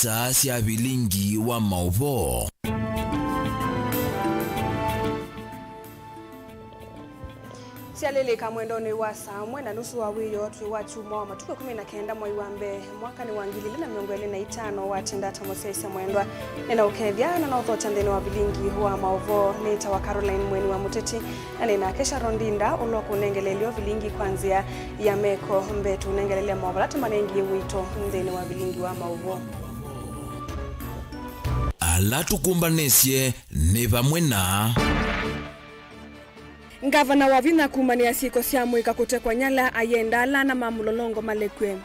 isaa cia vilingi wa mauvo. Sialeleka mwendoni wa saa mwe na nusu wa wiyo tuwa chuma wa matuko 19 mwai wa mbe mwaka ni wangilile na miongwele na itano wa tindata mosesa mwendwa nena ukevya na nauthocha ndeni wa vilingi wa mauvo nita wa Caroline Mweni wa Muteti na nena kesha rondinda uloku unengelelio vilingi kwanzia ya meko mbetu unengelelea mwabalata manengi wito ndeni wa vilingi wa mauvo. Alatu kumbanesye ne vamwe na Ngavana wa vina kumania siko siamu ikakutekwa nyala ayendala na mamulolongo malekwe.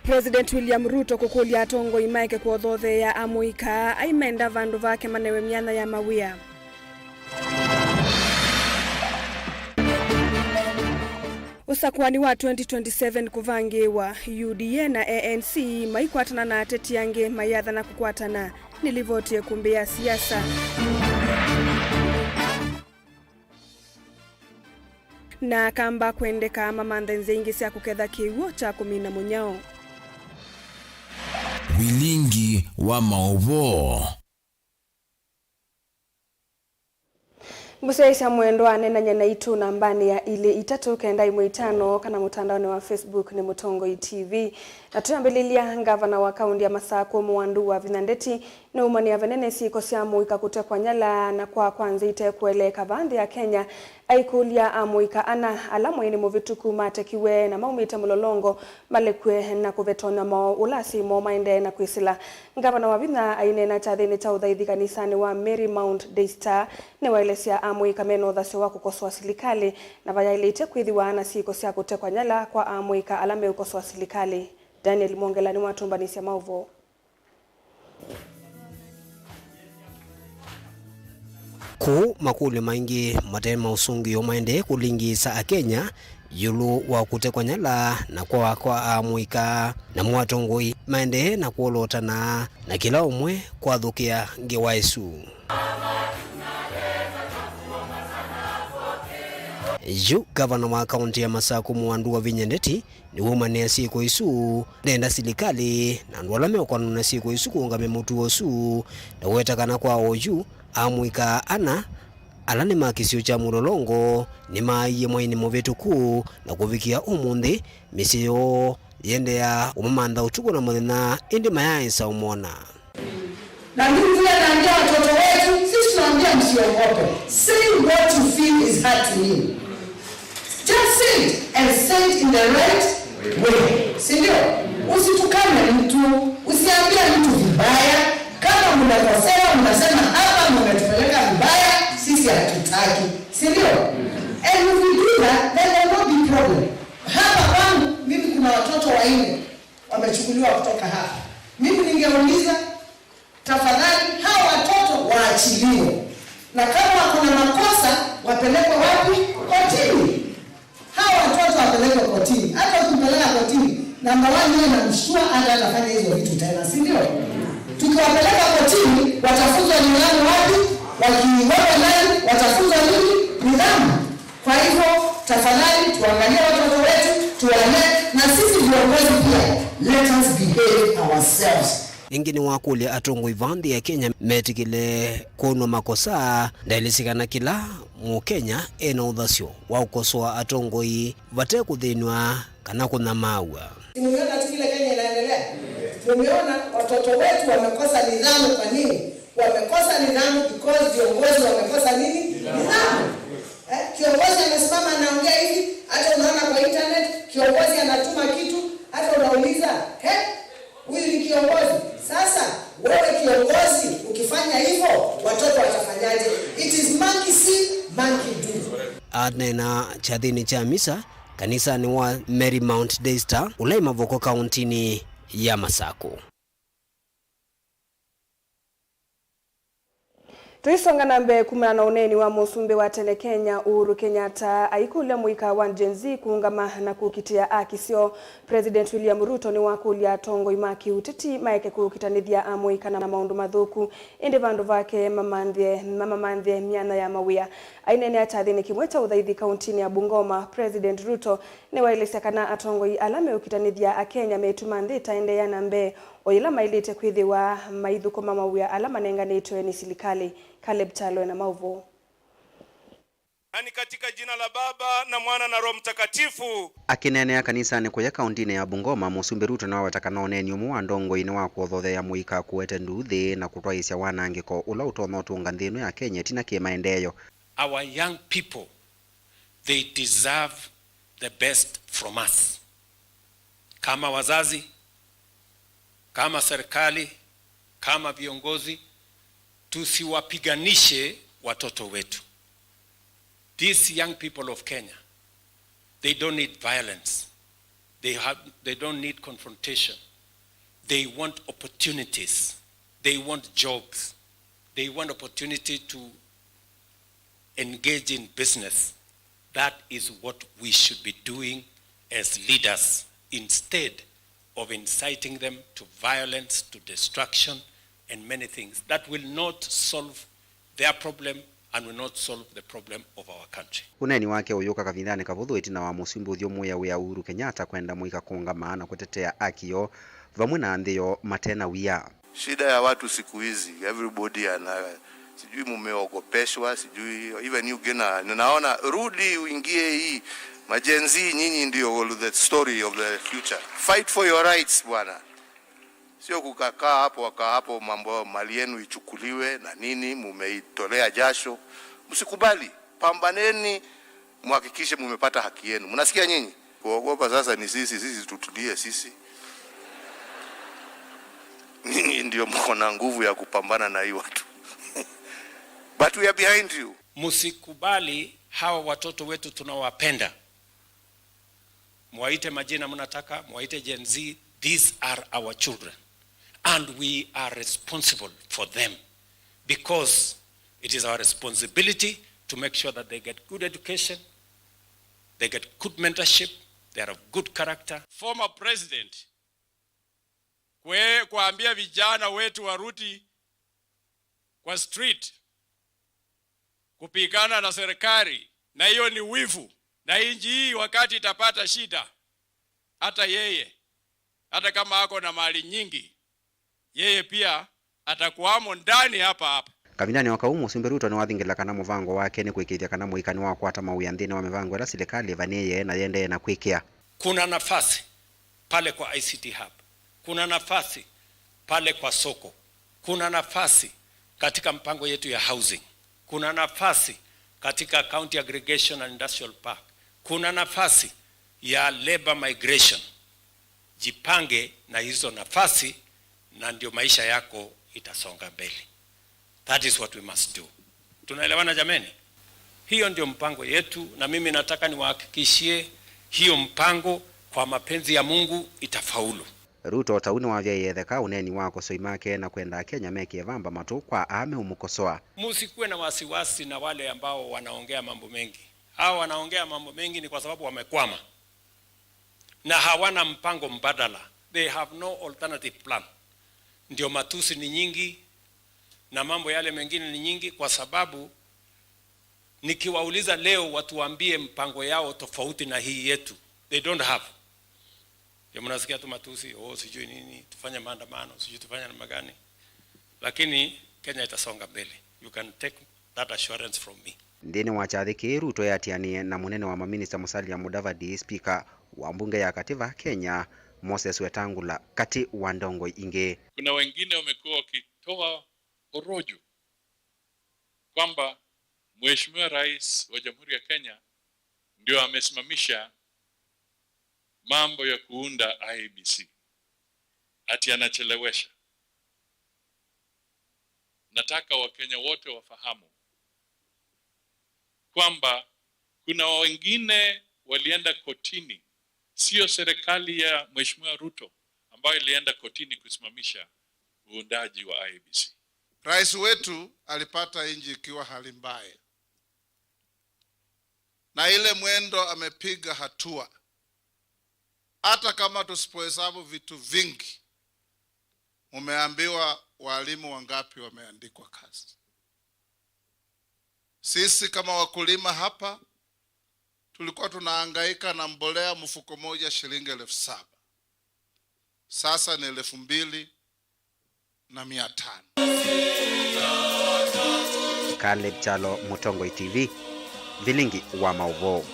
President William Ruto kukulia atongo imaike kuodhothe ya amuika aimenda vandu vake manewe miana ya mawia. Usakwani wa 2027 kuvangiwa UDA na ANC maikwatana na ateti yange mayatha na kukwatana nilivotie kumbia siasa. Na kamba kuendeka mamandhenze ingi siya kuketha kiwo cha kumina munyao. Vilingi wa mauvo. Museisa mwendo anena nyana itu nambani ya ile itatu kenda imwe itano kana mutandaoni wa Facebook ni Mutongo TV. Na tuyambelilia ngavana wa kaunti ya Masako Mwandu wa Vinandeti na umani ya venene siko siamu ikakutekwa nyala na kwa kwanza itekueleka bandi ya Kenya aikulia amuika ana alamu ini muvituku matekiwe na maumita mulolongo malekwe na kuvetona mo ulasi mo maende na kuisila. Ngavana wa Vina ainena chathini cha udhaithi kanisani wa Marymount Daystar ni waelesia amuika meno dhasi wa kukoswa silikali na vaya ile itekuithiwa na siko siya kutekwa nyala kwa amuika alame ukoswa silikali. Daniel Mwongela ni watumbanisi ya mauvo. Ku makule maingi matema usungi yomaende kulingisa a Kenya yulu wa kutekwa nyala na kwa amuika na mwatongoi maende na kuolotana na kila umwe kwa dhukia ngewaisu. Gavana wa kaunti ya Masako Mwandu wa Vinandeti ni wumane siku isu ndenda silikali na ndwalame kwa nuna siku isu kuungame mutu osu na wetakana kwa oju amuika ana alane makisio cha mulolongo ni maiye mwaini movetuku na kuvikia umundi misio yende ya umamanda utuku na mwena indi mayaisa umona. Na mimi naambia watoto wetu sisi tunaambia msiogope. Say what you feel is hurting. Just say it and say it in the right way. Sindio? Usitukane mtu, usiambie mtu vibaya. Kama mnakosea mnasema hapa mnatupeleka vibaya, sisi hatutaki. Sindio? And if we do that, then there will not be problem. Hapa kwangu mimi kuna watoto 4 wamechukuliwa kutoka hapa. Mimi ningeuliza tafadhali hawa watoto waachiliwe. Na kama kuna makosa wapelekwe wapi? Kotini. Hawa watoto wapelekwe kotini. Hata ukipeleka kotini, namba 1 yeye anamshtua hata anafanya hizo vitu tena, si ndio? Tukiwapeleka kotini, watafunzwa nidhamu wapi? Wakiwewa nani, watafunzwa nini? Nidhamu. Kwa hivyo, tafadhali tuangalie watoto wetu, tuwalee na sisi viongozi pia. Let us behave ourselves. Ingini wakuli atongo ivandi ya Kenya metikile kono makosa ndailisika kila mu Kenya ena udhasio wa ukosoa atongo i vate kudhinwa kana kuna maua. Tumeona tu vile Kenya inaendelea. Tumeona watoto wetu wamekosa nidhamu. Kwa nini? Wamekosa nidhamu because viongozi wamekosa nini? Nidhamu. Kiongozi amesimama anaongea hivi, hata unaona kwa internet kiongozi anatuma kitu, hata unauliza, huyu ni kiongozi. Sasa wewe kiongozi ukifanya hivyo watoto watafanyaje? It is monkey see, monkey do. Adnena chathini cha misa kanisa ni wa Marymount Daystar ulai Mavoko kauntini ya Masako. Tuisonga nambe kumana na uneni wa musumbe wa tene Kenya Uhuru Kenyatta aikule muika wa Gen Z kuungama na kukitia akisio President William Ruto ni wakulia tongo imaki uteti maeke kukitanithia amuika na maundu mathuku indi vandu vake mamamandhie miana ya mawia ainene atathini kimweta uthaithi kauntini ya Bungoma. President Ruto ni wailesya kana atongo alame ukitanithia akenya metumandhita ende ya nambe oila mailite kwithiwa maithuko mamawia alama nenganitwe ni silikali. Caleb Chalo na Mauvo. Ani katika jina la Baba na Mwana na Roho Mtakatifu. Akinenea kanisani kwa kauntini ya Bungoma, musumbi Ruto na watakanone nyumu wa ndongo ine wa kuothothea muika kuete nduthi na kutwaisya wanangiko ula utono tunga nthino ya Kenya tina kimaendeyo. Our young people, they deserve the best from us. Kama wazazi, kama serikali, kama viongozi, tusiwapiganishe watoto wetu. These young people of Kenya, they don't need violence. They don't need confrontation. They want opportunities. They want jobs. They want opportunity to engage in business. That is what we should be doing as leaders, instead of inciting them to violence, to destruction, and many things that will not solve their problem and will not solve the problem of our country. Uneni wake uyuka kavindani kavuthu itina wa musumbi uthio muya wia Uhuru Kenyatta kwenda muika kuungama na kutetea akio vamwe na nthio matena wia. Shida ya watu siku hizi, everybody ana sijui mumeogopeshwa, sijui even you gena naona rudi uingie hii majenzi nyinyi ndio the story of the future. Fight for your rights bwana. Sio kukakaa hapo mambo mali yenu ichukuliwe na nini mumeitolea jasho. Msikubali. Pambaneni muhakikishe mumepata haki yenu. Mnasikia nyinyi? Kuogopa sasa ni sisi tutulie sisi. Nyinyi ndio mko na nguvu ya kupambana na hii watu. But we are behind you. Musikubali hawa watoto wetu tunawapenda. Mwaite majina mnataka, mwaite Gen Z, these are our children. And we are responsible for them because it is our responsibility to make sure that they get good education, they get good mentorship, they are of good character. Former president kuambia vijana wetu warudi kwa street kupigana na serikali, na hiyo ni wivu. Na inji hii wakati itapata shida, hata yeye, hata kama ako na mali nyingi, yeye pia atakuwamo ndani hapa. Kavindani wakaumu musumbi Ruto ni wathingila kana muvango wake ni kuikithia kana muikani wa kwata mawia nthini wa mivango ila serikali vaneye na yende na kuikia. Kuna nafasi pale kwa ICT hub. Kuna nafasi pale kwa soko. Kuna nafasi katika mpango yetu ya housing. Kuna nafasi katika county aggregation and industrial park. Kuna nafasi ya labor migration. Jipange na hizo nafasi na ndio maisha yako itasonga mbele. That is what we must do. Tunaelewana jameni? Hiyo ndio mpango yetu, na mimi nataka niwahakikishie hiyo mpango kwa mapenzi ya Mungu itafaulu. Ruto tauni wa vyetheka uneni wako soimake na kwenda Kenya meki evamba matu kwa ame umukosoa. Musikuwe na wasiwasi na wale ambao wanaongea mambo mengi. Hao wanaongea mambo mengi ni kwa sababu wamekwama na hawana mpango mbadala. They have no alternative plan. Ndio matusi ni nyingi na mambo yale mengine ni nyingi, kwa sababu nikiwauliza leo watuambie mpango yao tofauti na hii yetu, they don't have. Ndio mnasikia tu matusi, sijui nini, tufanye maandamano, sijui tufanye namna gani. Lakini Kenya itasonga mbele. You can take that assurance from me. Ndini wachathiki Ruto yatianie na munene wa maminista Musalia Mudavadi, speaker wa mbunge ya Katiba Kenya Moses Wetangula kati wa ndongo inge. Kuna wengine wamekuwa wakitoa orojo kwamba Mheshimiwa Rais wa Jamhuri ya Kenya ndio amesimamisha mambo ya kuunda IEBC, ati anachelewesha. Nataka Wakenya wote wafahamu kwamba kuna wengine walienda kotini, sio serikali ya Mheshimiwa Ruto ambayo ilienda kotini kusimamisha uundaji wa IEBC. Rais wetu alipata nchi ikiwa hali mbaya, na ile mwendo amepiga hatua. Hata kama tusipohesabu vitu vingi, umeambiwa walimu wangapi wameandikwa kazi. Sisi kama wakulima hapa tulikuwa tunahangaika na mbolea mfuko moja shilingi 7,000. Sasa ni 2,500. Caleb Chalo, Mutongo TV, Vilingi wa Mauvoo.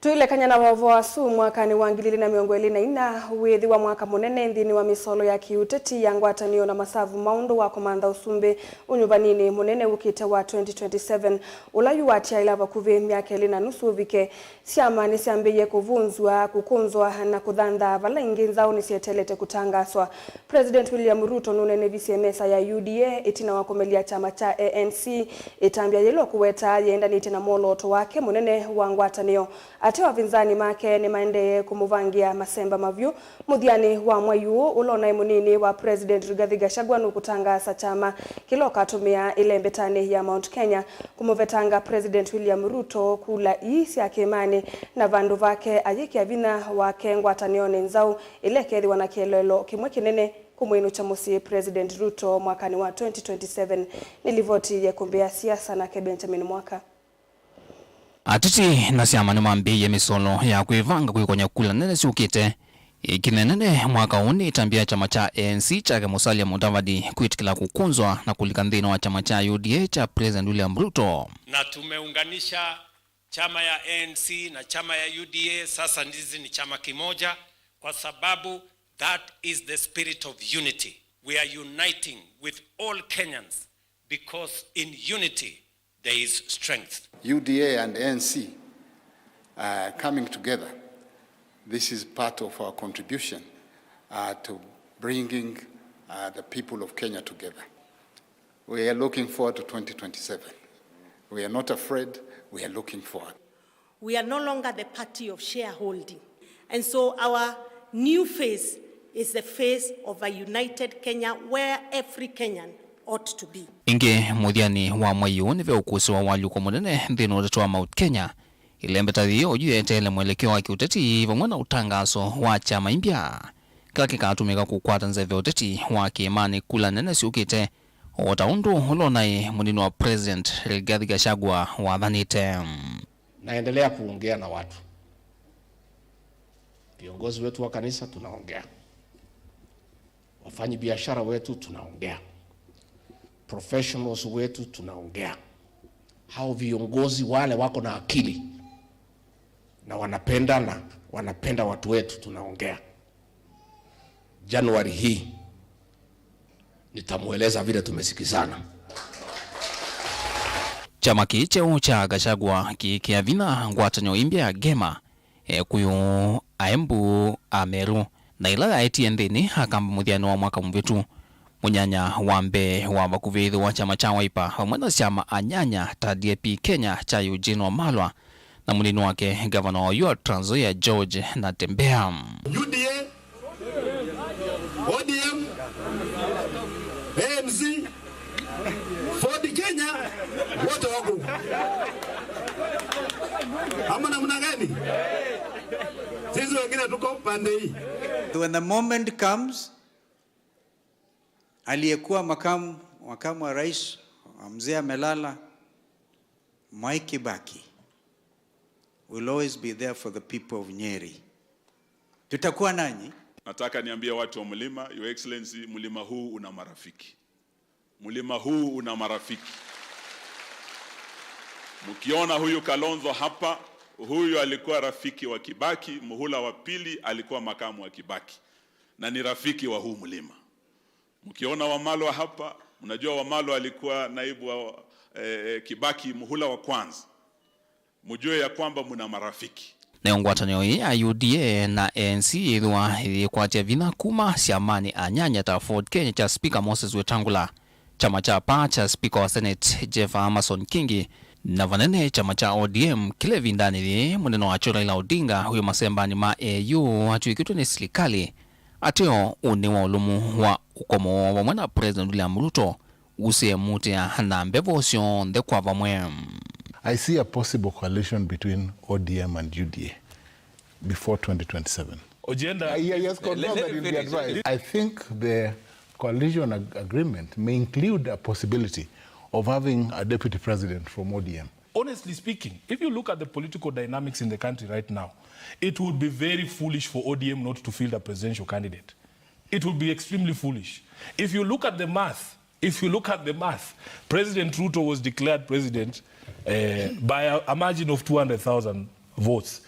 Tuile kanyana wavo wasu mwaka ni wangilili na miongo ili na ina uwethi wa mwaka munene ndini wa misolo ya kiuteti ya ngwatanio na masavu maundu wa komanda usumbe unyubanini munene ukite wa 2027 ulayu watia ilava kuve miaka ili na nusu vike siama nisiambeye kuvunzwa, kukunzwa na kudhanda vala inginzao nisietelete kutangaswa. President William Ruto nunene VCMSA ya UDA itina wakomelia chama cha ANC itambia yelo kuweta yenda ni itina moloto wake munene wa ngwatanio. Atewa vinzani make ni maende kumuvangia masemba mavyu mudhiani wa mwayu ulona imunini wa President Rigathi Gachagua nukutangasa chama kiloka atumia ile mbetani ya Mount Kenya kumuvetanga President William Ruto kula isi ya Kimani na vandu vake ayiki ya vina wake ngwatanione nzau ile kethi wanakielelo kimwe kinene kumwinu cha musi President Ruto mwakani wa 2027 nilivoti ya kumbea siasa na Benjamin Mwaka. Atiti na siama ni mambiye misolo ya kuivanga kuikonya kula nene siukite ikinenene mwaka uni itambia chama cha ANC chake Musalia Mudavadi kuitikila kukunzwa na kulikandhino wa chama cha UDA cha President William Ruto. Na tumeunganisha chama ya ANC na chama ya UDA, sasa ndizi ni chama kimoja kwa sababu that is the spirit of unity. We are uniting with all Kenyans because in unity there is strength. UDA and ANC coming together. This is part of our contribution to bringing the people of Kenya together. We are looking forward to 2027. We are not afraid, we are looking forward. We are no longer the party of shareholding. And so our new phase is the phase of a united Kenya where every Kenyan ought to be. Inge mudhiani wa mwayu ni vya ukusi wa wali kwa munene ndino utatu wa Mount Kenya. Ilembeta dhiyo juu ya tele mwelekeo wa kiuteti vangwana utangaso wa chama impya. Kaki katumika kukwata nzeve uteti wa Kimani kula nene siukite otaundu ulonai munino wa President Rigathi Gachagua wa dhanite. Naendelea kuongea na watu. Viongozi wetu wa kanisa tunaongea. Wafanyi biashara wetu tunaongea. Professionals wetu tunaongea. Hao viongozi wale wako na akili na wanapenda watu wetu tunaongea. Januari hii nitamueleza vile tumesikizana. Chama kicheu cha Gachagua kikiavina ngwatanyo impya Gema kuyu Aembu Ameru na ila ATNDini akamba mudhiano wa mwaka mvitu munyanya wambe wa bakuvithi wa chama cha Wiper hamwena chama anyanya ta DAP Kenya cha Eugene Wamalwa na mulino wake gavana wa Trans Nzoia George Natembeya. UDA, ODM, ANC, Ford Kenya, wote wako. Ama namna gani? Sisi wengine tuko pande hii. When the moment comes, aliyekuwa makamu wa rais mzee amelala, Mwai Kibaki will always be there for the people of Nyeri. Tutakuwa nanyi. Nataka niambie watu wa mlima, Your Excellency, mlima huu una marafiki. Mlima huu una marafiki. Mkiona huyu Kalonzo hapa, huyu alikuwa rafiki wa Kibaki, muhula wa pili alikuwa makamu wa Kibaki na ni rafiki wa huu mlima. Mkiona Wamalwa hapa, mnajua Wamalwa alikuwa naibu wa Kibaki muhula wa kwanza. Mjue ya kwamba mna marafiki. Neongwatanyo ya UDA na ANC idhwa ilikuatia vina kuma siamani anyanya ta Ford Kenya cha Speaker Moses Wetangula, chama cha PA cha Speaker wa Senate Jeff Amason Kingi na vanene chama cha ODM kile vindani li muneno wa Raila Odinga huyo masembani ma AU hatuikitwa ni serikali ateo une wa ulumu wa ukomo wa mwana President William Ruto use mutia na mbevosyo nde kwa vamwe. I see a possible coalition between ODM and UDA before 2027. Agenda. Yes, confirm that will be advised. I think the coalition agreement may include a possibility of having a deputy president from ODM. Honestly speaking, if you look at the political dynamics in the country right now, it would be very foolish for ODM not to field a presidential candidate. It would be extremely foolish. If you look at the math, President Ruto was declared president by a margin of 200,000 votes.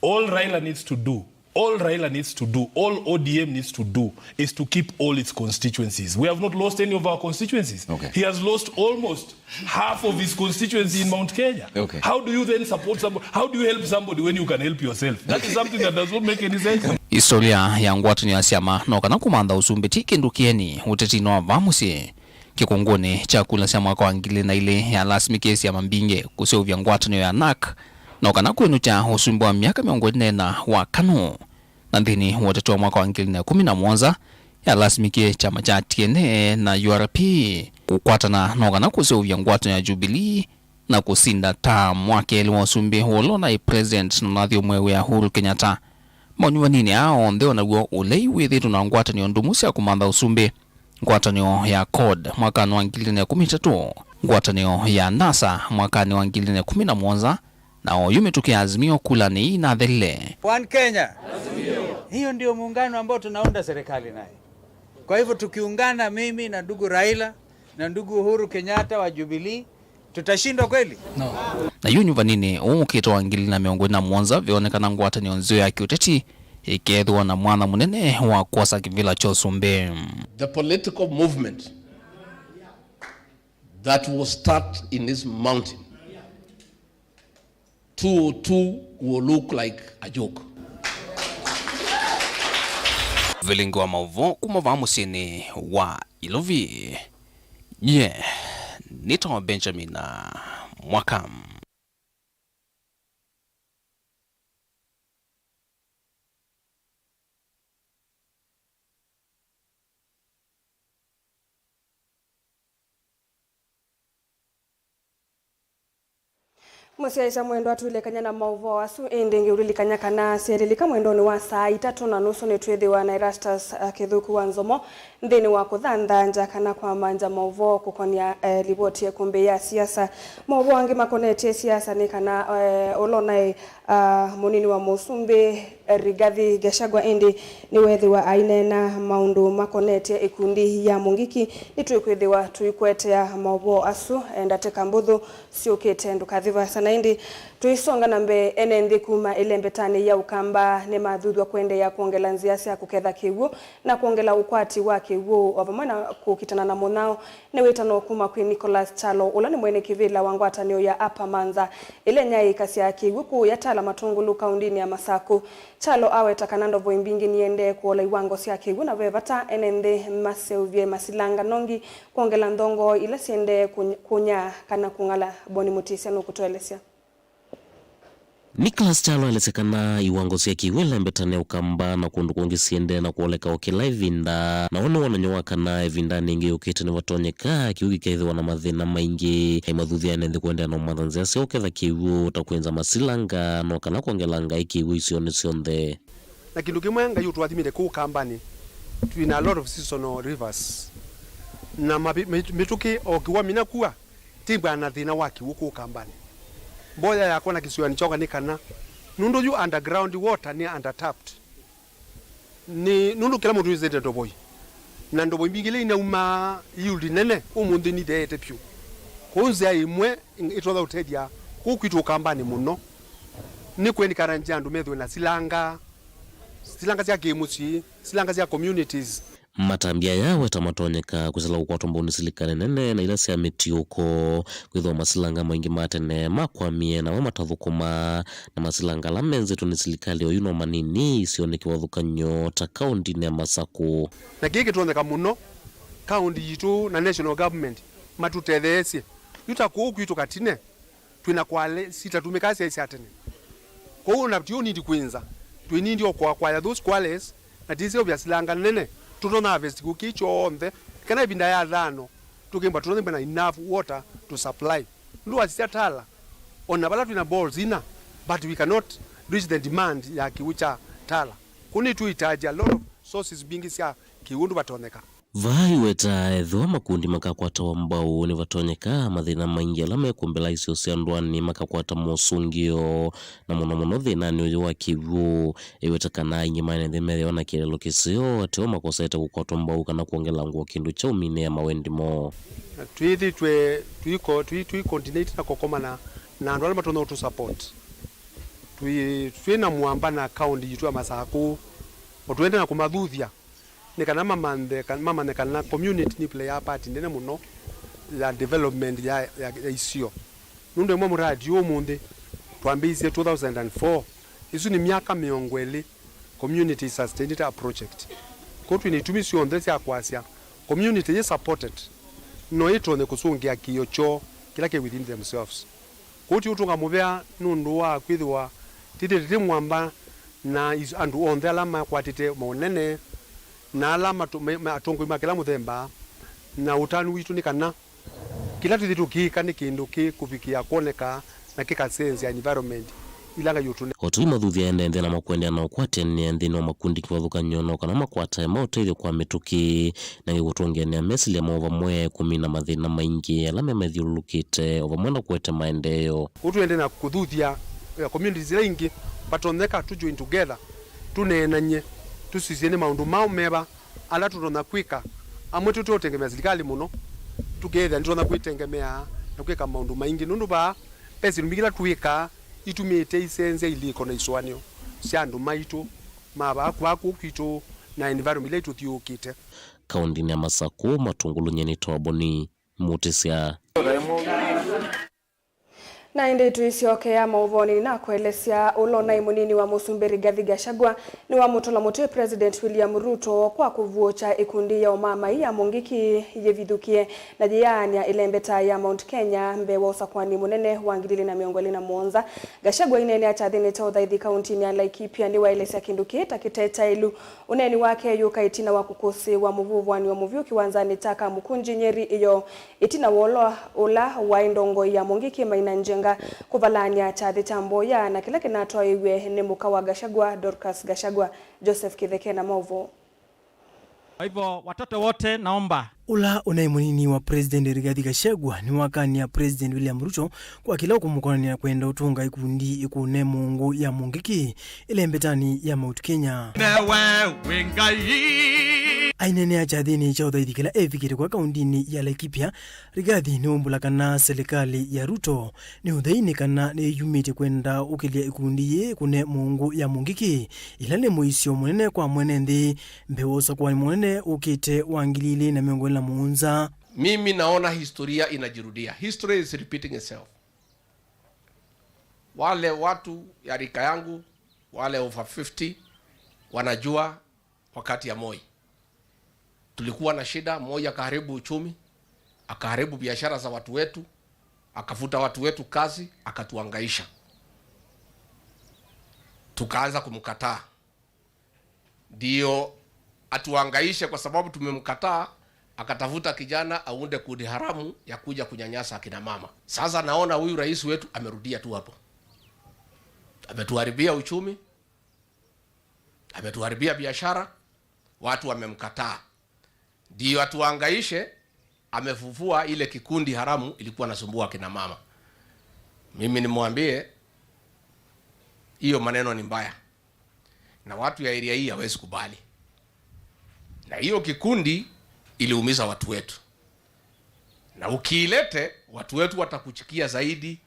All Raila needs to do, all ODM needs to do is to keep all its constituencies. We have not lost any of our constituencies. Okay. He has lost almost half of his constituency in Mount Kenya. Okay. How do you then support somebody? How do you help somebody when you can help yourself? That is something that does not make any sense. Historia ya ngwatanyo ya siama no kana kumanda usumbe tikindukieni utetino avamusi kikongone cha kula sia mwaka wa ngili na ile ya lasmi kesi ya mambinge kuseuvya ngwatanyo ya NAK no kana kwenu cha usumbe wa miaka 40 wa KANU na ndini watatu wa mwaka wa ngili na 11 ya lasmi kesi chama cha TNA na URP kukwatana no kana kuseuvya ngwatanyo ya Jubilee na kusinda ta mwaka eli wa usumbe wolona president Nathio Mwewe ya Uhuru Kenyatta. Monywa nini ao ndeo naguo ulei withi tunangwatanyo ndumusi ya kumanda usumbe ngwatanyo ya CORD mwaka wa 2013, ngwatanyo ya NASA mwaka wa 2011 na yumetukia azimio kula ni na dhele. One Kenya. Hiyo ndio muungano ambao tunaunda serikali naye. Kwa hivyo tukiungana mimi na ndugu Raila na ndugu Uhuru Kenyatta wa Jubilee tutashindwa kweli? No. Na yunyu vanini ukito wa 2011 vionekana ngwatanyo nzio ya kiuteti ikethwa na mwana munene wa kwasa kivila cho Sumbe. The political movement that will start in this mountain 202 will look like a joke. Vilingo wa mauvo kumava musini wa Ilovi. Nito Benjamin Mwakam. Musiaisa mwendo atulekanya na mauvo asu endenge ulilikanya kana sielilika mwendo ni wa saa 3:30 ni twethe wa Nairastas Kithuku wa Nzomo ndeni wa kuthandanja kana kwa manja mauvo kukonia ripoti ya kumbe ya siasa mauvo angi makonetie siasa ni kana olona munini wa Musumbe Rigathi Gachagua endi ni wethi wa ainena maundu makonetie ikundi ya Mungiki nitwikwethewa tuikwetea mauvo asu endateka mbuthu siukite ndukathiva sana indi tuisonga nambe enende kuma elembetani ya ukamba ne mathudwa kwende ya kuongela nziasi ya kuketha kiwu na kuongela ukwati wa kiwu wavamana kukitana na monao ne wetano kuma kwi Nicholas Chalo ulani mwene kivila wangwatanio ya Apa Manza ile nyai kasi ya kiwu ku yatala matungulu kaundini ya Masaku Chalo aweta kanando voimbingi niende kuola iwango siya kiwu na vevata enende maseuvye masilanga nongi kuongela ndongo ile siende kunya kana kungala boni mutisia no kutoelesya. Nicholas Chalo alisekana iwango sia kiwela mbetane ukamba na kundu kongi siende na kuoleka okila ivinda na wananyowa kana ivinda ningi ukite ni watonyeka kiugi kaithi wana mathina maingi haimadhuthia nende kuendea na umathanzia sio ketha kiwu utakuenza masilanga no kana kuongelanga ikiwu isioni sionthe na kindu kimwe nga yu twathimire ku kambani twina a lot of seasonal rivers na mituki okiwa mina kuwa tibwa na thina waki ku kambani boya yako na kisiwani choka ni kana nundu yu underground water ni undertapped ni nundu kila mtu yuzete ndoboi na ndoboi mbingile inauma yield nene umundu ni deete pyu konze ya imwe itotha utedia kukwitu kambani muno ni kweni karanja ndu methwe na silanga cia games silanga cia communities matambia yawe tamatonyeka kusela ukwatombo silikane nene na ila sia metiuko kwitho masilanga maingi matene makwamie na matathukuma na masilanga la menze tu ni silikali oyuno manini sioneki wathukanyo ta county ne Masaku na giki tuoneka muno county yitu na national government matutetheesie yutaku kwitu katine twina kwale sitatumika sia atene kwa hiyo na tio need kwinza twini ndio kwa those quales atisi obyasilanga nene tutona harvest kukicho onde kana ibinda ya dhano tukimba tutona enough water to supply ndu asitala ona bala tuna balls ina but we cannot reach the demand ya kiucha tala kuni tuhitaji a lot of sources bingi sia kiundu batoneka vai weta edho makundi makakwata wambao ni vatonyeka mathina maingi ala mekumbela isio cia ndwani makakwata mosungio na muno thina uyu wa kiwu iweta kana ingi mane mere ona kirelo kisio atio makosete gukwatwa mbao kana kuongela nguo kindu cha umine ya mawendimo twi coordinate na kokoma na ndwala matono to support twi na muamba na account yitu ya Masaku otwende na kumadhuthia nikana mama kana community ni play a part ndene muno ya development ya isio nundu mwe muradi omunde twambizie 2004 isu ni miaka miongweli community sustained project kotu ni tumisio ndesi akwasya community is supported no itone kusungia kiyocho kilake within themselves kotu utunga mubea nundu wa kwithwa titete mwamba na andu onthe alama kwatite monene na alama atongo makela muthemba na utani witu ni kana kila tuthitu kika ni kindu ki kufikia kuoneka na kika sense ya environment ilanga yutune otui mathuthia endende na makwendea na ukwatene nthini wa makundi kiwathuka nyono kana makwata maoteithio kwa mituki na gigutungenia mesili ya mova mwe kumina mathina maingi alame methiulukite ova mwenda kuete maendeleo utuende na kuthuthia communities zingi batoneka to join together tunenanye tusisiene maundu mao meba ala tutona kwika amwe tutotengemea serikali muno together ndona kwitengemea na kwika maundu maingi nundu ba pesi lumikila twika itumite isenze iliko na iswanio siandu maitu maba kwaku kwito na environment letu thiukite kaundi ya Masaku matungulu nyeni toboni mutisia na indi tuisioke ya mauvoni na kuelesya ulona imunini wa Musumbi Rigathi Gachagua ni wa mutola mutwe President William Ruto kwa kuvuocha ikundi ya umama ya mungiki yevithukie na jiania ilembeta ya Mount Kenya mbewa usakwani munene wa 2017 Gachagua inene achathini cha uthaithi kaunti ya Laikipia ni waelesya kinduki takiteta ilu uneni wake yuka itina wa kukusi wa muvuvwani wa muvyu kiwanzani taka Mukunji Nyeri iyo itina wolo ula wa indongo ya mungiki maina njenga kuvalania chathi chamboya na kila kinatoa iwe ni muka wa Gachagua Dorcas Gachagua Joseph Kitheke na Mauvo. Kwa hivyo watoto wote naomba ula unaimunini wa President Rigathi Gachagua ni wakani ya President William Ruto kwa kila kumukonania kwenda utunga ikundi ikune mungu ya mungiki ile mbetani ya Mount Kenya ainene achathini cha uthaithi kila evikire kwa kaundini ya Laikipia Rigathi ni umbula kana serikali ya Ruto ni uthaini kana ni yumite kwenda ukilia ikundi ye kune mungu ya mungiki ila ni muisio munene kwa mwenendi mbewosa kwa munene ukite wangilili na miongoni la muunza. Mimi naona historia inajirudia. History is repeating itself. Wale watu ya rika yangu, wale over 50 wanajua wakati ya Moi tulikuwa na shida. Moi akaharibu uchumi, akaharibu biashara za watu wetu, akafuta watu wetu kazi, akatuangaisha. Tukaanza kumkataa. Ndio atuangaishe kwa sababu tumemkataa, akatafuta kijana aunde kundi haramu ya kuja kunyanyasa akina mama. Sasa naona huyu rais wetu amerudia tu hapo. Ametuharibia uchumi, ametuharibia biashara, watu wamemkataa. Ndio atuangaishe, amefufua ile kikundi haramu ilikuwa nasumbua akina mama. Mimi nimwambie hiyo maneno ni mbaya. Na watu ya area hii hawezi kubali. Na hiyo kikundi iliumiza watu wetu. Na ukiilete watu wetu watakuchukia zaidi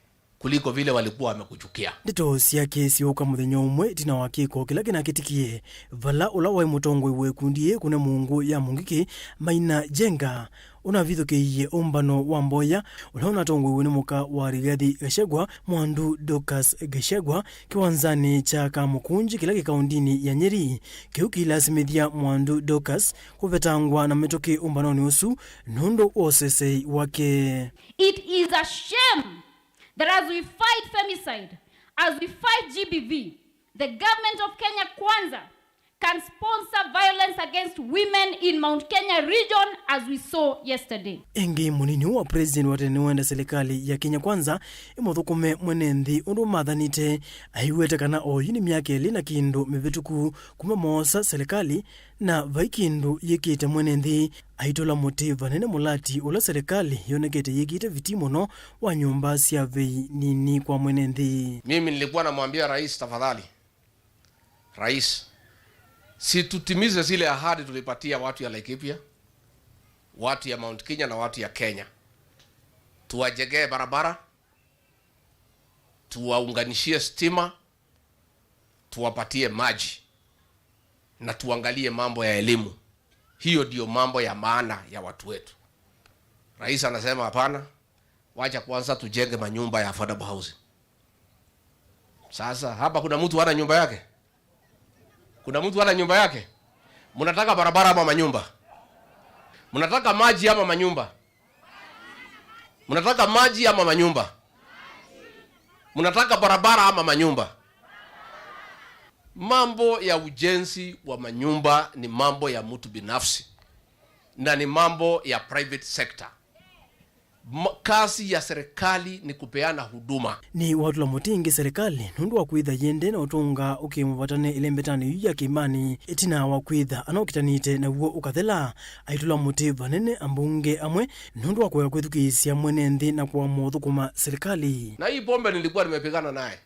kuliko vile walikuwa wamekuchukia. Ndito cia kesi uka muthenya umwe tina wakiko kila kina kitikie vala ula wa mutongo iwe kundie kuna mungu ya mungiki maina jenga unavithukiie umbano wa mboya ula unatongo iwe ni muka wa Rigathi Gachagua mwandu Dorcas Gachagua kiwanzani cha Kamukunji kila kikaundini ya Nyeri kiuki lasimithia mwandu Dorcas kuvetangwa na metoke umbano ni usu nundo osese wake. It is a shame that as we fight femicide, as we fight GBV, the government of Kenya Kwanza can sponsor violence against women in Mount Kenya region as we saw yesterday. Engi munini wa president watene wenda serikali ya Kenya Kwanza imothukume mwenenthi undu mathanite aiwete kana oyini miaka ili na kindu mivituku kuma mosa serikali na vaikindu yikite mwenenthi aitola motiva nene mulati ula serikali yonekete yikite vitimono wa nyumba cia vei nini kwa mwenenthi. Mimi nilikuwa namwambia rais, tafadhali rais, si tutimize zile ahadi tulipatia watu ya Laikipia, watu ya Mount Kenya na watu ya Kenya. Tuwajengee barabara, tuwaunganishie stima, tuwapatie maji na tuangalie mambo ya elimu. Hiyo ndio mambo ya maana ya watu wetu. Rais anasema hapana, wacha kwanza tujenge manyumba ya affordable housing. Sasa hapa kuna mtu hana nyumba yake? Kuna mtu hana nyumba yake? Mnataka barabara ama manyumba? Mnataka maji ama manyumba? Mnataka maji ama manyumba? Mnataka barabara ama manyumba? Mambo ya ujenzi wa manyumba ni mambo ya mtu binafsi na ni mambo ya private sector. Kazi ya serikali ni kupeana huduma. Ni watu la mutingi serikali nundu wa kuitha yende na utunga ukimuvatane ile mbetani ya kimani itina wa kuitha anaokitanite na uo ukathela aitula motiva nene ambunge amwe nundu wa kuya kwithukisia mwenenthi na kwa muthukuma serikali. Na hii pombe nilikuwa nimepigana naye,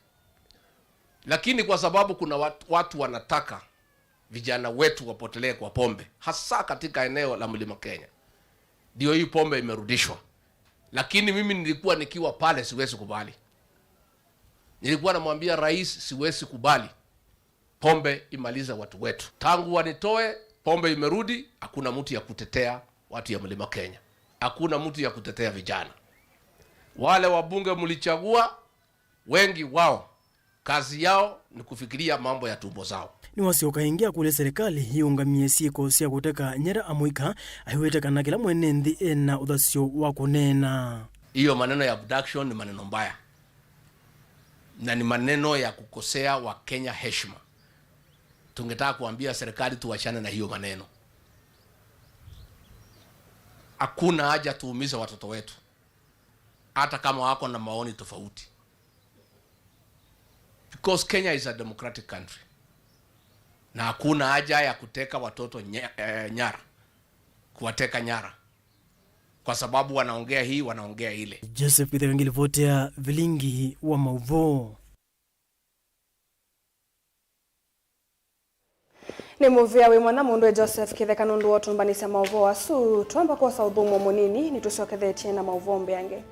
lakini kwa sababu kuna watu wanataka vijana wetu wapotelee kwa pombe, hasa katika eneo la Mlima Kenya, ndio hii pombe imerudishwa. Lakini mimi nilikuwa nikiwa pale siwezi kubali. Nilikuwa namwambia rais siwezi kubali pombe imaliza watu wetu. Tangu wanitoe pombe imerudi, hakuna mtu ya kutetea watu ya Mlima Kenya. Hakuna mtu ya kutetea vijana. Wale wabunge mlichagua, wengi wao kazi yao ni kufikiria mambo ya tumbo zao. Ni wasioka ingia kule serikali hiungamie sieko cia guteka nyera amuika aiwete kana kila mwenenthi ena uthasio wa kunena. Hiyo maneno ya abduction ni maneno mbaya. Na ni maneno ya kukosea wa Kenya heshima. Tungetaka kuambia serikali tuachane na hiyo maneno. Hakuna haja tuumize watoto wetu, hata kama wako na maoni tofauti. Because Kenya is a democratic country. Na hakuna haja ya kuteka watoto nyara, kuwateka nyara, kwa sababu wanaongea hii wanaongea ile. Joseph Kithengili votea Vilingi wa Mauvo. Ni muvia wi mwana mundu Joseph Kitheka nundu otumbanisa Mauvo asu twamba kwa saudhumo munini ni tucokethetie na Mauvo mbeange.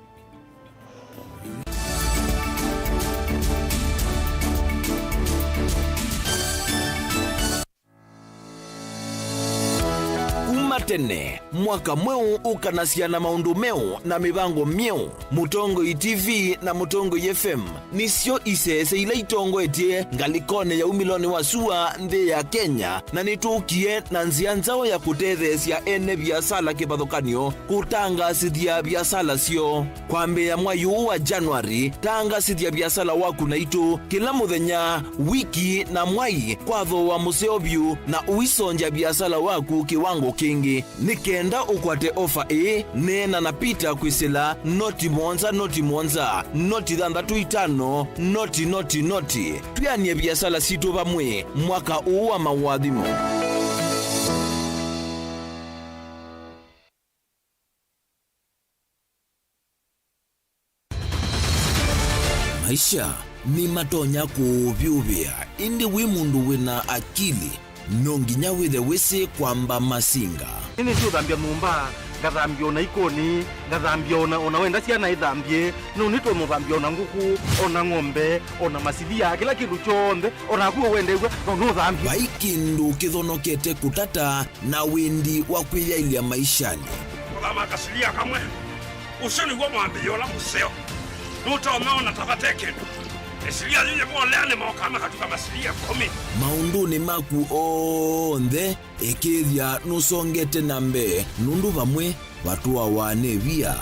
Tene mwaka mweu ukanasia na maundu meu na mibango mieu. Mutongo TV na Mutongo FM nisio isese ila itongo etie ngalikone ya umiloni wa sua nthi ya Kenya, na nitukie na nzia nzao ya kutethesia ene biasala kibadhukanio kutangasithia biasala sio. Kwambe ya mwayu wa Januari tangasithia biasala waku na itu kila muthenya wiki na mwai kwatho wa museo view na uisonja biasala waku kiwango kingi. Nikenda ukwate ofa nena na pita kwisila noti monza noti thandatu itano noti tuyanie biasala situ vamwe mwaka uu wa mawathimo. Maisha ni matonya kuvyuvia indi wi mundu wina akili nonginya withe wisi kwamba masinga. Ini tu thambia mumba, ngathambia ona ikoni, ngathambia ona wenda ciana ithambie, no nitwe muthambia ona nguku, ona ng'ombe, ona masidia, kila kindu chonde, ona kuo wendegwe, no thambia. Baikindu kithonokete kutata na windi wa kwiyailia maishani. Kama kasilia kamwe, usoni gwa mwambia ola museo. Nutaomeona tabateke. Esilia zile mwaleane mwakama katika masilia 10. Maunduni maku onthe ekithia nusongete nambe nundu vamwe watu wa wane via.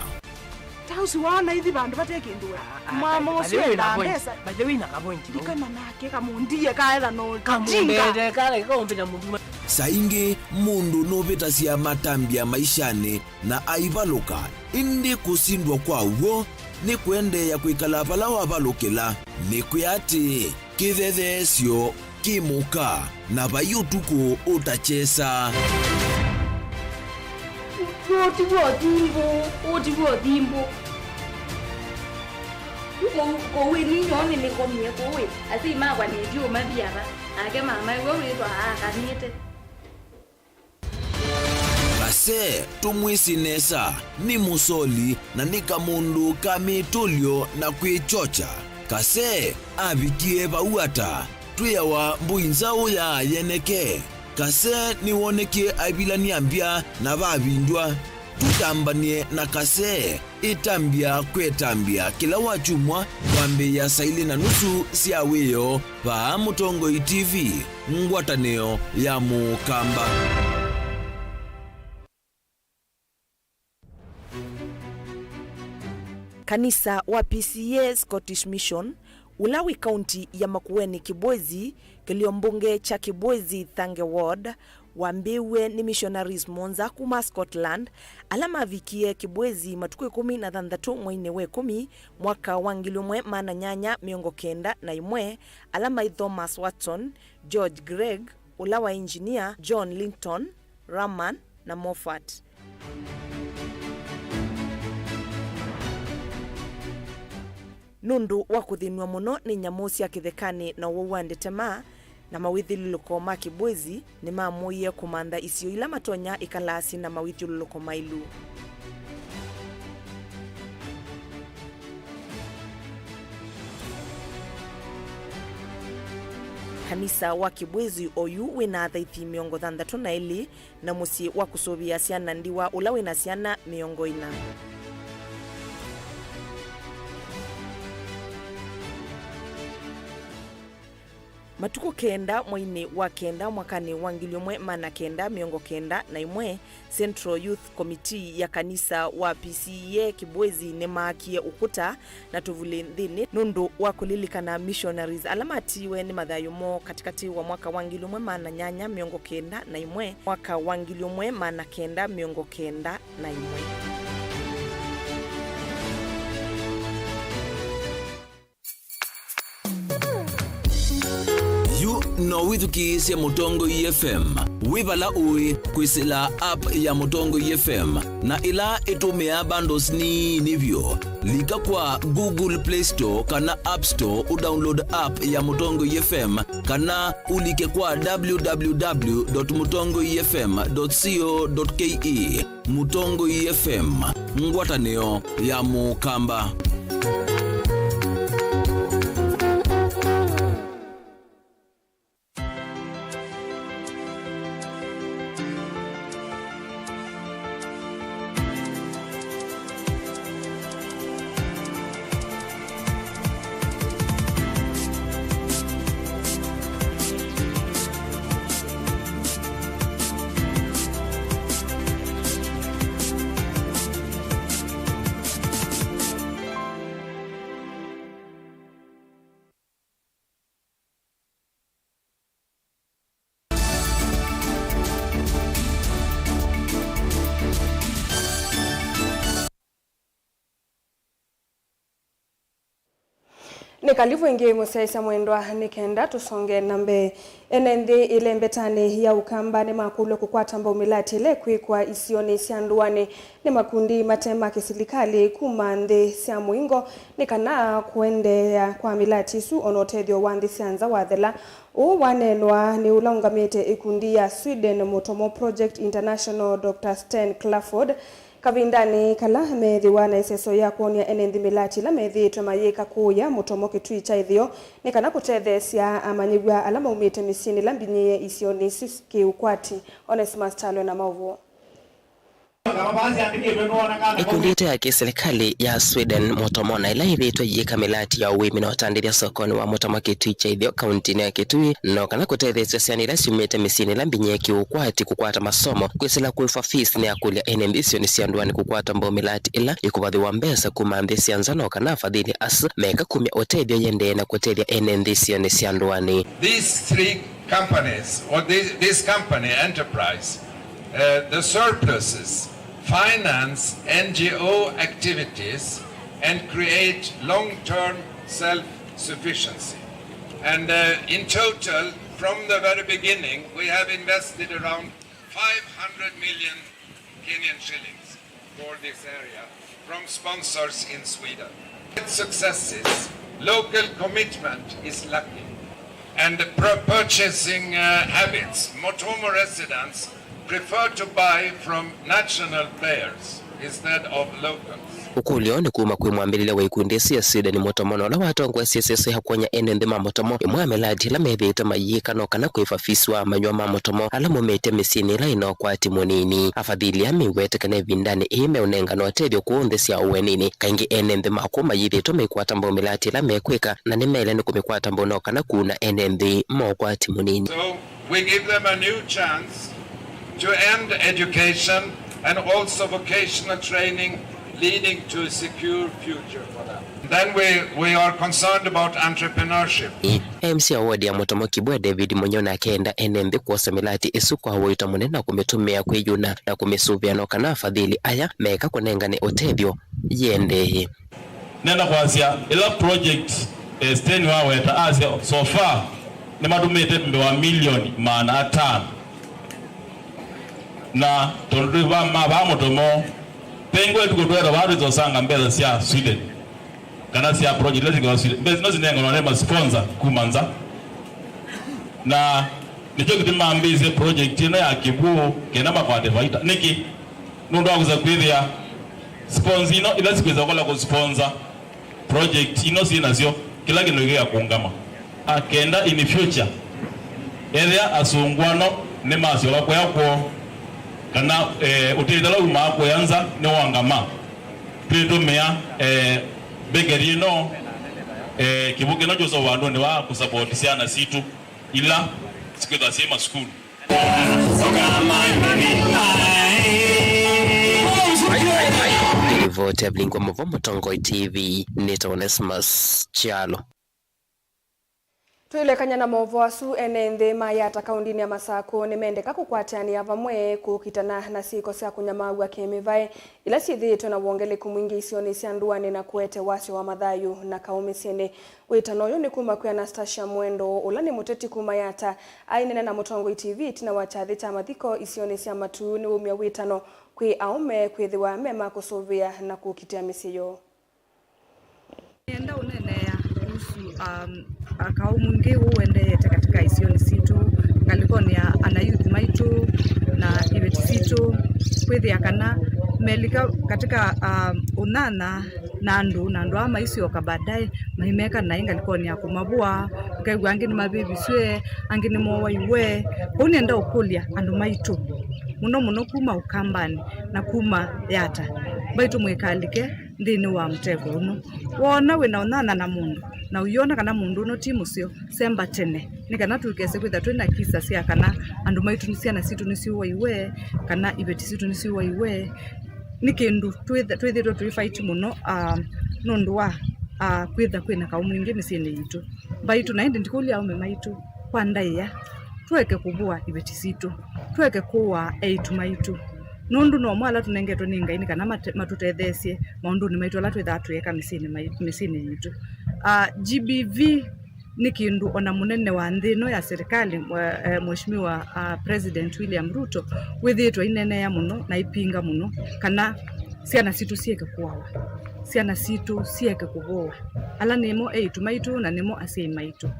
Tausi wana hivi bandu bateke ndura. Mama oswe na pesa. Badewi na kapointi. Dikana nake kamundie kaela no. Kamumbele kale kaombe na mundu. Saingi mundu novetasia matambia maishani na aivaluka indi kusindwa kwawo ni kuendeya kwikala pala wavalukila ni kuyati kithethesyo kimuka na vayutuku utachesa Otiwo dimbo. Kowe ni nyone ni komie kowe. Asi magwa ni dio mabiara. Ake mama wewe to kanite. Kase tumwisinesa ni musoli na nika mundu kamitulyo na kwichocha. Kase abikie bauata tuyawa mbuinzao ya yeneke. Kase niwonekie abila niambia na babindwa. Tutambanie na kase itambia kwetambia kila wachumwa wambe ya saili na nusu siaweyo pa Mutongoi TV ngwataneo ya Mukamba. Kanisa wa PCA Scottish Mission Ulawi County ya Makueni Kibwezi kiliombunge cha Kibwezi Thange Ward wambiwe ni missionaries monza kuma Scotland alama vikie Kibwezi matuku 13 mwene we 10 mwaka wangilumwe mana nyanya miongo kenda na imwe alama Thomas Watson, George Gregg, Ulawa engineer John Linton, Raman na Moffat. Nundu wa kuthinwa muno ni nyamusi ya kithekani na wawande tema na mawithiluluko ma Kibwezi ni mamuye kumanda isio ila matonya ikalasi na mawithiluluko mailu. Kanisa wa Kibwezi oyu wina thaithi miongo 32 na musi wa kusovia siana ndiwa ula wina siana miongo 4. Matuko kenda mwaini wa kenda mwakani wangiliomwe mana kenda miongo kenda na imwe Central Youth Committee ya kanisa wa PCA Kibwezi nemakie ukuta na tuvuli ndini nundu wa kulilikana missionaries alamatiwe ni madhayumo katikati wa mwaka wangiliomwe mana nyanya miongo kenda na imwe mwaka wangiliomwe mana kenda miongo kenda na imwe. No withukiisya Mutongoi FM wibala ui kwisila app ya Mutongoi FM na ila itumia bundles ni nivyo lika kwa Google Play Store kana App Store udownload app ya Mutongoi FM kana ulike kwa www.mutongoifm.co.ke. Mutongoi FM ngwataneo ya Mukamba. Nikalivu ingi musaisa mwendwa nikenda tusonge nambe enendi ile mbetani ya Ukamba ni makulo kukwata mba umilati ile kwa isioni sianduane ni makundi matema kisilikali kumande sia muingo nikana kuendea kwa milati su onotedio wandi sianza wadhela uwanenwa ni ulaungamite ikundi ya Sweden Motomo Project International Dr. Sten Clafford kavindani kala methi wana iseso ya kuonia enendi milati la methi tumayeka kuya Mutomo kitui cha ithio nikana kutethesia amanyigwa alama umite misini lambinye isioni siski ukwati Onesimus Chalo na Mauvo. Ikundi ya kiserikali ya Sweden motomona ila ithitwe yika milati ya uwimi na utandiria sokoni wa motoma Kitui cha ithio kaunti ya Kitui no kana kutethesya ciana ila ciumite micini la mbinyeki ukwati kukwata masomo kwisila kuifa fees ni akulia NMBC ni ciandwani kukwata mbo milati ila ikuvathiwa mbesa kuma nthi cianza no kana fadhili as meka kumya utethio yende na kutethia NMBC ni ciandwani. These three companies or this company enterprise the surpluses finance NGO activities and create long-term self-sufficiency. And in total, from the very beginning, we have invested around 500 million Kenyan shillings for this area from sponsors in Sweden. Successes, local commitment is lacking, and purchasing habits, Motomo residents prefer to buy from national players instead of locals. Ukulio ni kuma kwi mwambilile wa ikundi cia Sweden motomono la watongwa CCC hakwanya enende ma motomo imwe meladi la methite mayika no kana kwifa fiswa manywa ma motomo ala mumete misini la ino kwa timunini afadhili amiwete kana vindani ime unenga no atedio kuonde cia uwenini kaingi enende ma kuma yithito mekwata mbo melati la mekweka na nimele ni kumekwata mbo no kana kuna enende mo kwa timunini. So we give them a new chance to end education and also vocational training leading to a secure future for them. Then we are concerned about entrepreneurship. MC award ya motomo kibwa David Munyona akenda NMB kwa samilati isuko hawoita munena kumetumia kwiyuna na kumesuvia no kana fadhili aya meka kunengane otebyo yende. Nenda kwasia ila project steni wawe ta asia so far ni madumete mbewa milioni maana 5 na tonduva mabamo tomo pengo tukutwera watu zosanga mbele cia Sweden kana cia project lezi kwa Sweden mbele nozinengo nonema sponsor kumanza na nicho kitima mbize project ino ya kibu kena makwate vaita niki nundu akuza kwithia sponsor ino ila sikweza kola ku sponsor project ino sinasio kila kindu ya kuungama akenda in future area asungwano ne masio bakwa yako kana utethela uma ko yanza ne wangama pito mea begerino kibuke no joso wando ne wa kusupport siana situ ila sikweza sema school Vote Blingwa Movomo Tongo TV Nita Onesmus Chialo. Tuilekanya na movo asu enende mayata kaundini ya Masako nemendeka kukwatani avamwe kukitana na siko sia kunyamagwa kemivai ila sithitwe na wongele kumwingi isioni sianduani na kuete wasio wa madhayu na kaumisiene witanoyo ni kuma kwa Anastasia Mwendo ulani muteti kumayata ainene na Mutongo TV tina wachathi cha mathiko isioni sia matu ni umya witano kwi aume kwithiwa mema kusuvia na kukitia misiyo. Enda unenea akao mungi uendete katika isioni situ ngalikoni ana youth maitu na ibeti situ kwithi akana melika katika unana nandu ama isio kabadai mahimeka na ngalikoni akumabua kaigwa angini mabibi swe angini mowa iwe unenda ukulia andu maitu muno kuma ukambani na kuma yata baitu mwikalike ndini wa mtego uno wona wina onana na mundu na uyona kana mundu no timu sio semba tene ni kana tukese kwitha twina kisa cia kana andu maitu ni ciana situ ni ciwa iwe kana ibeti situ ni ciwa iwe ni kindu twithirwo twifight muno nundu wa kwitha kwina kaumu ingi micini yitu baitu na indi ndikulia ume maitu kwa ndaia tweke kubua ibeti situ tweke kuwa eitu maitu nundu no mwala tunengetwe ninga ini kana matutethesie maundu ni maitu ala twitha tweka misini yitu. GBV ni kindu ona munene wa nthino ya serikali mheshimiwa President William Ruto withitwa inene ya muno na ipinga muno kana ciana situ cieke kuawa ciana situ cieke kuvoa ala nimo eitu maitu na nimo asie maitu.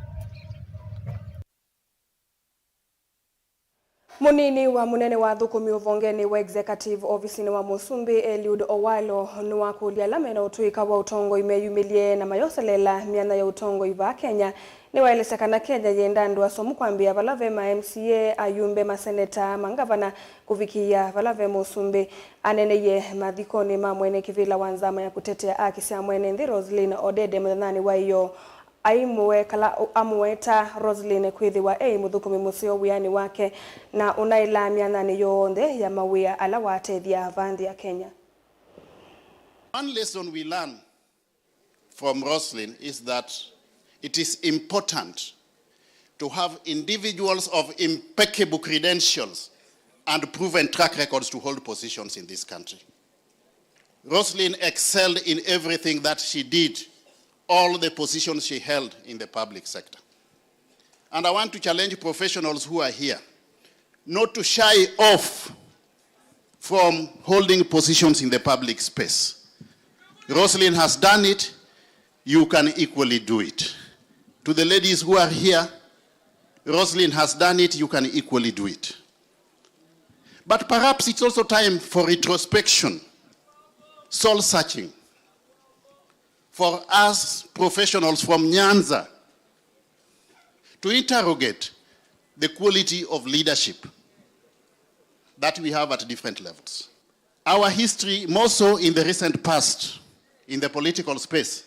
Munini wa munene wa thukumi uvongeni wa executive office wa Musumbi Eliud Owalo ni wakulia lamena utuika wa utongo imeyumilie na mayoselela miana ya utongo iva Kenya ni waelesekana Kenya yendandu asomu kwambia valave ma MCA ayumbe maseneta mangavana kuvikia valave Musumbi aneneye madhikoni mamwene kivila wanzama ya kutetea akisi amwene Ndi Roslyn Odede mdhanani wa iyo aimuwe kala amueta Roslyn kwithiwa muthukumi musio wiani wake na unailamia nani yonde ya mawia ala watethia vandi ya Kenya. One lesson we learn from Roslyn is that it is important to have individuals of impeccable credentials and proven track records to hold positions in this country. Roslyn excelled in everything that she did, all the positions she held in the public sector. And I want to challenge professionals who are here not to shy off from holding positions in the public space. Roslyn has done it, you can equally do it. To the ladies who are here, Roslyn has done it, you can equally do it. But perhaps it's also time for retrospection, soul searching, for us professionals from Nyanza to interrogate the quality of leadership that we have at different levels. Our history, more so in the recent past, in the political space,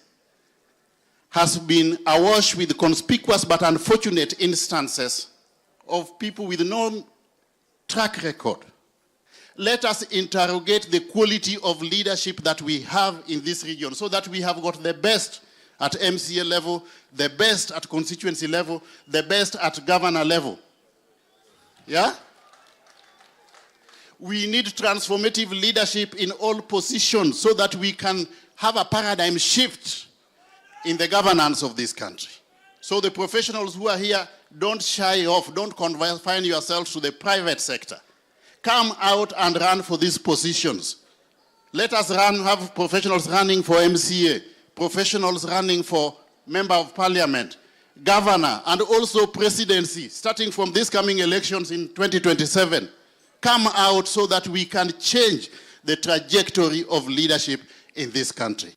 has been awash with conspicuous but unfortunate instances of people with no track record. Let us interrogate the quality of leadership that we have in this region so that we have got the best at MCA level, the best at constituency level, the best at governor level. Yeah? We need transformative leadership in all positions so that we can have a paradigm shift in the governance of this country. So the professionals who are here, don't shy off, don't confine yourselves to the private sector. Come out and run for these positions. Let us have professionals running for MCA, professionals running for Member of Parliament, Governor, and also presidency, starting from these coming elections in 2027. Come out so that we can change the trajectory of leadership in this country.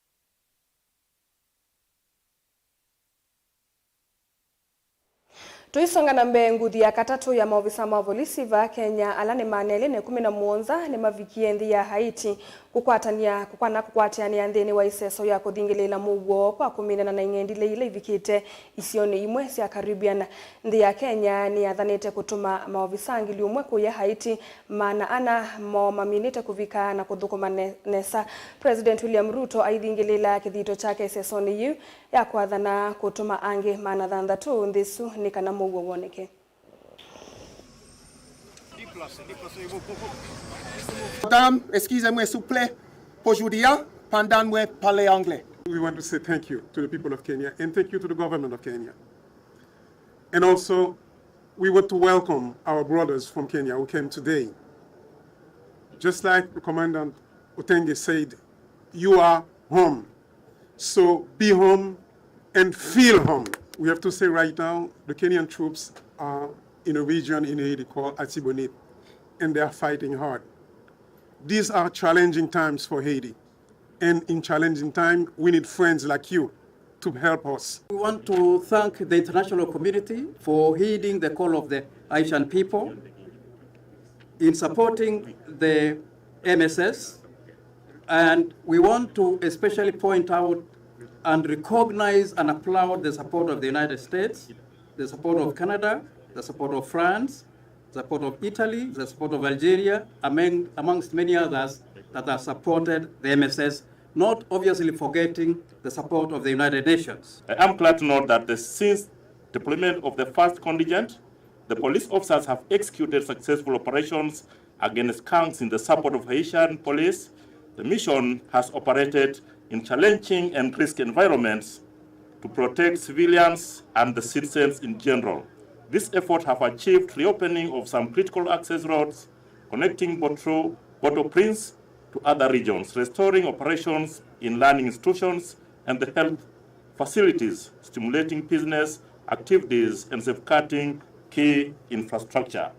Tuisonga na mbe nguthi ya katatu ya maofisa ma polisi va Kenya alane manele ne 11 ne mavikie nthi ya Haiti kukwatiania nthini wa iseso ya kuthingilela muguo kwa kuminana na ing'endile ile ivikite isioni imwe cia Caribbean. Nthi ya Kenya ni athanite kutuma maofisa ngili umwe kuya Haiti mana ana mo maminite kuvika na kuthukuma nesa. President William Ruto aithingilela kithito chake isesoni yu ya kwathana kutuma ange mana thanthatu nthisu ni kana muguo woneke. Madame, excusez-moi s'il vous plaît, pour aujourd'hui, pendant moi parler anglais. We want to say thank you to the people of Kenya and thank you to the government of Kenya. And also, we want to welcome our brothers from Kenya who came today. Just like the Commandant Otenge said, you are home. So be home and feel home. We have to say right now, the Kenyan troops are in a region in Haiti called Artibonite, and they are fighting hard. These are challenging times for Haiti. And in challenging time, we need friends like you to help us. We want to thank the international community for heeding the call of the Haitian people in supporting the MSS. And we want to especially point out and recognize and applaud the support of the United States, the support of Canada, the support of France, the support of Italy, the support of Algeria, amongst many others that have supported the MSS, not obviously forgetting the support of the United Nations. I am glad to note that since deployment of the first contingent, the police officers have executed successful operations against gangs in the support of Haitian police. The mission has operated in challenging and risky environments to protect civilians and the citizens in general. This effort have achieved reopening of some critical access roads connecting Port-au-Prince to other regions, restoring operations in learning institutions and the health facilities, stimulating business activities and safeguarding key infrastructure.